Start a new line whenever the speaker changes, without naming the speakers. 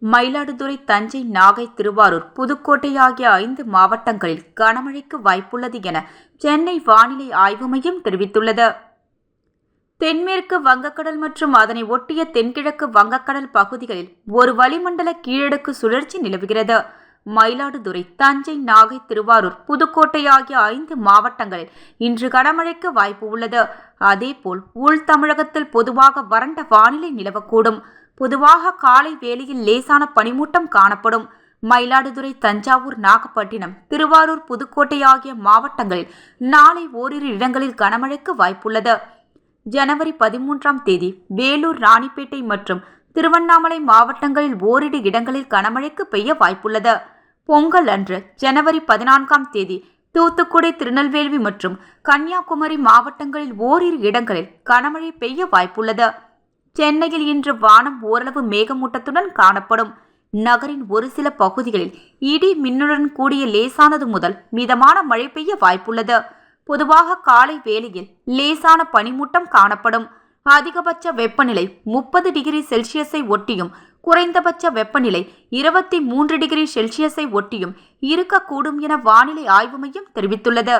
மயிலாடுதுறை, தஞ்சை, நாகை, திருவாரூர், புதுக்கோட்டை ஆகிய 5 மாவட்டங்களில் கனமழைக்கு வாய்ப்புள்ளது என சென்னை வானிலை ஆய்வு மையம் தெரிவித்துள்ளது. தென்மேற்கு வங்கக்கடல் மற்றும் அதனை ஒட்டிய தென்கிழக்கு வங்கக்கடல் பகுதிகளில் ஒரு வளிமண்டல கீழடுக்கு சுழற்சி நிலவுகிறது. மயிலாடுதுறை, தஞ்சை, நாகை, திருவாரூர், புதுக்கோட்டை ஆகிய 5 மாவட்டங்களில் இன்று கனமழைக்கு வாய்ப்பு உள்ளது. அதேபோல் உள் தமிழகத்தில் பொதுவாக வறண்ட வானிலை நிலவக்கூடும். பொதுவாக காலை வேளையில் லேசான பனிமூட்டம் காணப்படும். மயிலாடுதுறை, தஞ்சாவூர், நாகப்பட்டினம், திருவாரூர், புதுக்கோட்டை ஆகிய மாவட்டங்களில் நாளை ஓரிரு இடங்களில் கனமழைக்கு வாய்ப்புள்ளது. ஜனவரி 13ஆம் தேதி வேலூர், ராணிப்பேட்டை மற்றும் திருவண்ணாமலை மாவட்டங்களில் ஓரிரு இடங்களில் கனமழைக்கு பெய்ய வாய்ப்புள்ளது. பொங்கல் அன்று ஜனவரி 14ஆம் தேதி தூத்துக்குடி, திருநெல்வேலி மற்றும் கன்னியாகுமரி மாவட்டங்களில் ஓரிரு இடங்களில் கனமழை பெய்ய வாய்ப்புள்ளது. சென்னையில் இன்று வானம் ஓரளவு மேகமூட்டத்துடன் காணப்படும். நகரின் ஒரு சில பகுதிகளில் இடி மின்னுடன் கூடிய லேசானது முதல் மிதமான மழை பெய்ய வாய்ப்புள்ளது. பொதுவாக காலை வேளையில் லேசான பனிமூட்டம் காணப்படும். அதிகபட்ச வெப்பநிலை 30 டிகிரி செல்சியஸை ஒட்டியும் குறைந்தபட்ச வெப்பநிலை 23 டிகிரி செல்சியஸை ஒட்டியும் இருக்கக்கூடும் என வானிலை ஆய்வு மையம் தெரிவித்துள்ளது.